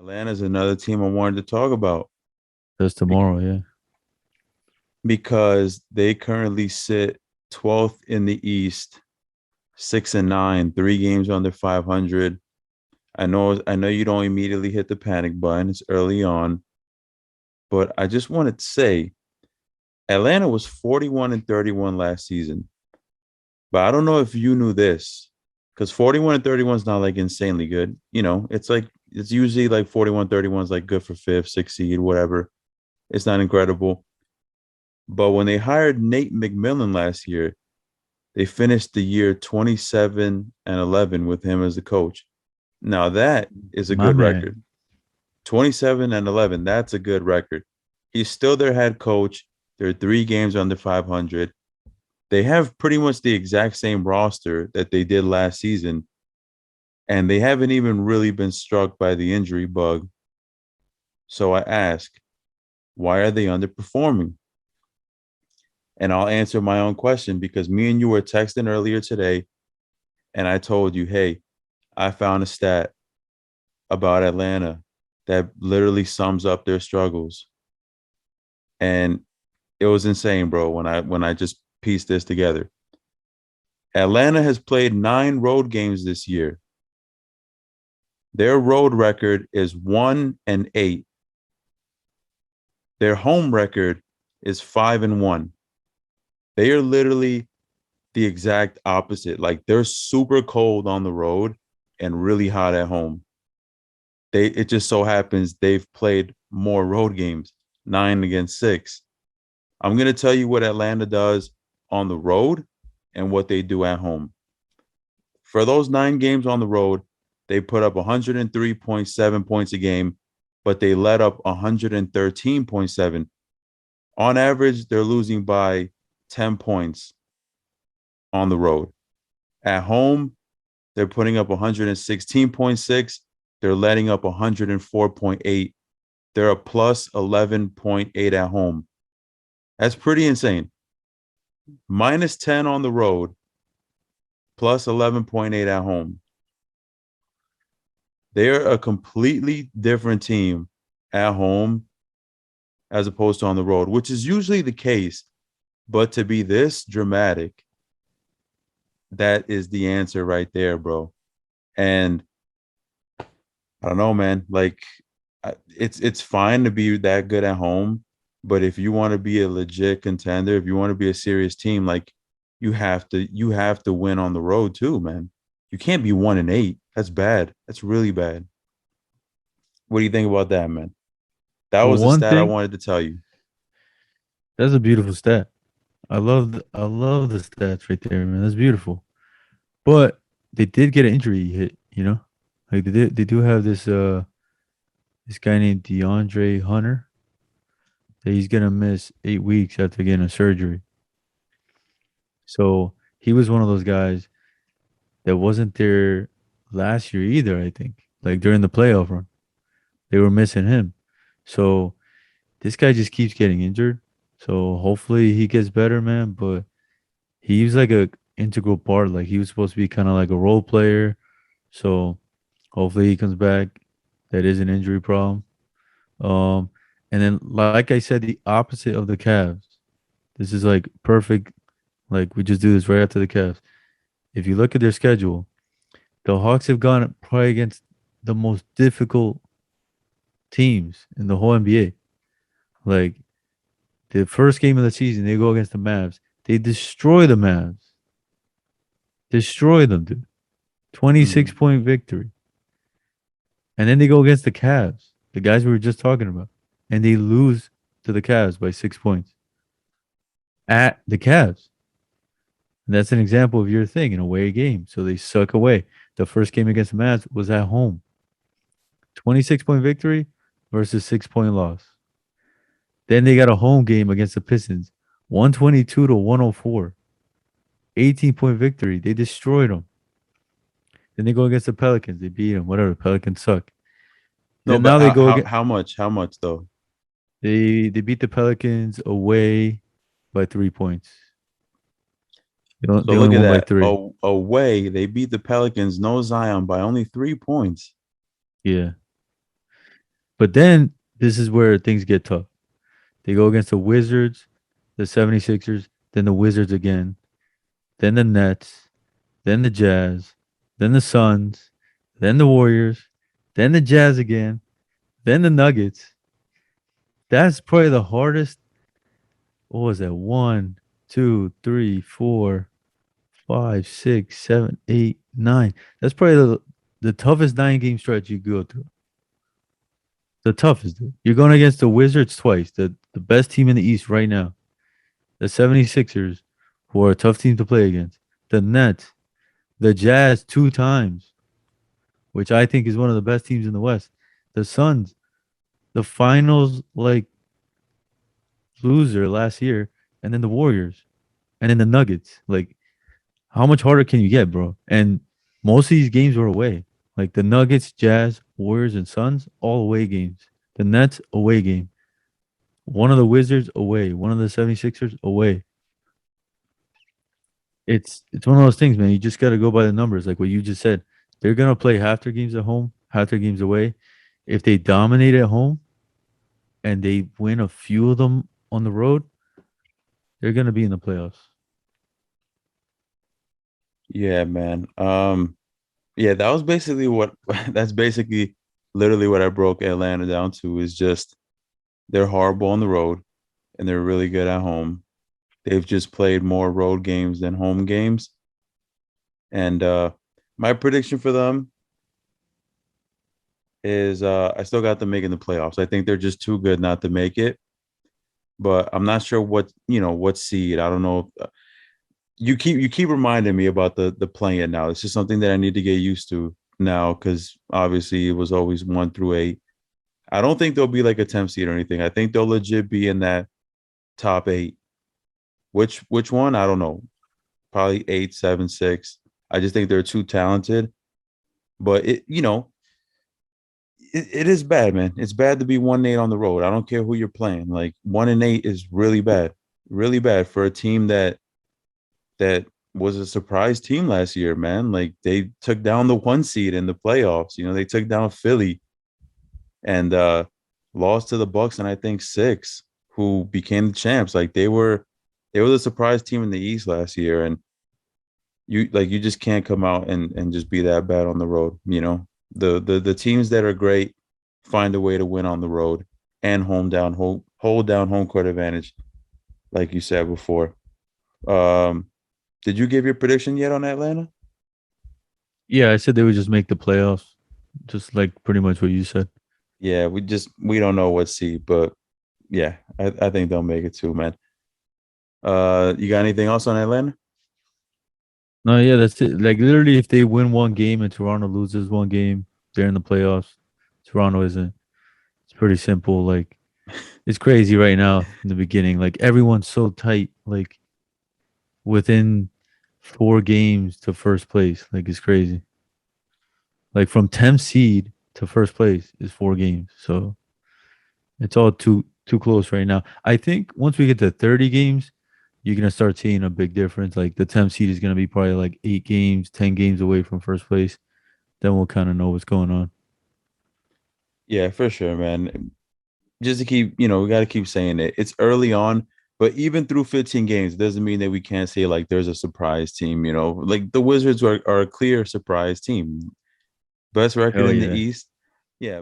Atlanta's another team I wanted to talk about That's tomorrow, yeah. because they currently sit 12th in the East, 6-9, 3 games under 500. I know you don't immediately hit the panic button. It's early on, but I just wanted to say Atlanta was 41 and 31 last season. But I don't know if you knew this because 41 and 31 is not like insanely good. It's like it's usually like 41, 31 is like good for fifth, sixth seed, whatever. It's not incredible. But when they hired Nate McMillan last year, they finished the year 27 and 11 with him as the coach. Now that is a My good man. record. 27 and 11, that's a good record. He's still their head coach. They're 3 games under 500. They have pretty much the exact same roster that they did last season, and they haven't even really been struck by the injury bug. So I ask, why are they underperforming? And I'll answer my own question because me and you were texting earlier today, and I told you, hey, I found a stat about Atlanta that literally sums up their struggles. And it was insane, bro, when I just pieced this together. Atlanta has played 9 road games this year. Their road record is 1-8. Their home record is 5-1. They are literally the exact opposite. Like they're super cold on the road and really hot at home. It just so happens they've played more road games, 9 against 6. I'm gonna tell you what Atlanta does on the road and what they do at home. For those 9 games on the road, they put up 103.7 points a game, but they let up 113.7. On average, they're losing by 10 points on the road. At home, they're putting up 116.6. They're letting up 104.8. They're a plus 11.8 at home. That's pretty insane. Minus 10 on the road, plus 11.8 at home. They're a completely different team at home as opposed to on the road, which is usually the case. But to be this dramatic, that is the answer right there, bro. And I don't know, man. Like, it's fine to be that good at home, but if you want to be a legit contender, if you want to be a serious team, like you have to win on the road too, man. You can't be 1-8. That's bad. That's really bad. What do you think about that, man? That For was the one stat I thing, wanted to tell you. that's a beautiful stat. I love the stats right there, man. That's beautiful. But they did get an injury hit, you know? Like they do have this guy named DeAndre Hunter that he's gonna miss 8 weeks after getting a surgery. So he was one of those guys that wasn't there last year either, I think. Like during the playoff run. They were missing him. So this guy just keeps getting injured. So hopefully he gets better, man. But he was like a integral part. Like he was supposed to be kind of like a role player. So hopefully he comes back. That is an injury problem. Um, and then like I said, the opposite of the Cavs. This is like perfect. Like we just do this right after the Cavs. If you look at their schedule, the Hawks have gone probably against the most difficult teams in the whole NBA. Like the first game of the season, they go against the Mavs. They destroy the Mavs. Destroy them, dude. 26 Mm. point victory. And then they go against the Cavs, the guys we were just talking about. And they lose to the Cavs by 6 points at the Cavs. And that's an example of your thing, an away game. So they suck away. The first game against the Mavs was at home. 26 point victory versus 6 point loss. Then they got a home game against the Pistons, 122 to 104. 18 point victory. They destroyed them. Then they go against the Pelicans. They beat them. Whatever. Pelicans suck. No, Then but now they go how again. how much? How much though? They beat the Pelicans away by 3 points. So They look only at won by that. three. Away, they beat the Pelicans, no Zion, by only 3 points. Yeah. But then this is where things get tough. They go against the Wizards, the 76ers, then the Wizards again, then the Nets, then the Jazz, then the Suns, then the Warriors, then the Jazz again, then the Nuggets. That's probably the hardest. What was that? One, two, three, four, five, six, seven, eight, nine. That's probably the toughest 9 game stretch you go through. The toughest, dude. You're going against the Wizards twice, the best team in the East right now. The 76ers, who are a tough team to play against. The Nets, the Jazz 2 times, which I think is one of the best teams in the West. The Suns, the finals like loser last year, and then the Warriors, and then the Nuggets. Like, how much harder can you get, bro? And most of these games were away. Like the Nuggets, Jazz, Warriors, and Suns, all away games. The Nets, away game. One of the Wizards away. One of the 76ers away. It's one of those things, man. You just gotta go by the numbers, like what you just said. They're gonna play half their games at home, half their games away. If they dominate at home and they win a few of them on the road, they're gonna be in the playoffs. Yeah, man. Yeah, that was basically what that's basically literally what I broke Atlanta down to is just they're horrible on the road and they're really good at home. They've just played more road games than home games. And my prediction for them is I still got them making the playoffs. I think they're just too good not to make it, but I'm not sure what seed. I don't know. You keep reminding me about the playing now. This is something that I need to get used to now because obviously it was always 1 through 8. I don't think they'll be like a 10 seed or anything. I think they'll legit be in that top 8. Which one? I don't know. Probably 8, 7, 6. I just think they're too talented. But it is bad, man. It's bad to be 1-8 on the road. I don't care who you're playing. Like 1-8 is really bad for a team that was a surprise team last year, man. Like they took down the 1 seed in the playoffs. They took down Philly and lost to the Bucks and I think 6, who became the champs. Like they were the surprise team in the East last year, and you just can't come out and just be that bad on the road. The teams that are great find a way to win on the road and hold down home court advantage, like you said before. Um, did you give your prediction yet on Atlanta? Yeah, I said they would just make the playoffs, just like pretty much what you said. Yeah, we don't know what seed, but yeah, I think they'll make it too, man. You got anything else on Atlanta? No, yeah, that's it. Like literally, if they win 1 game and Toronto loses 1 game, they're in the playoffs. Toronto isn't. It's pretty simple. Like it's crazy right now in the beginning. Like everyone's so tight. Like within 4 games to first place. Like it's crazy. Like from 10th seed to first place is 4 games. So it's all too close right now. I think once we get to 30 games, you're gonna start seeing a big difference. Like the 10th seed is gonna be probably like 8 games, 10 games away from first place. Then we'll kind of know what's going on. Yeah, for sure, man. Just to keep, we got to keep saying it. It's early on, but even through 15 games, it doesn't mean that we can't say like there's a surprise team, Like the Wizards are a clear surprise team. Best record Hell in the yeah. East. Yeah,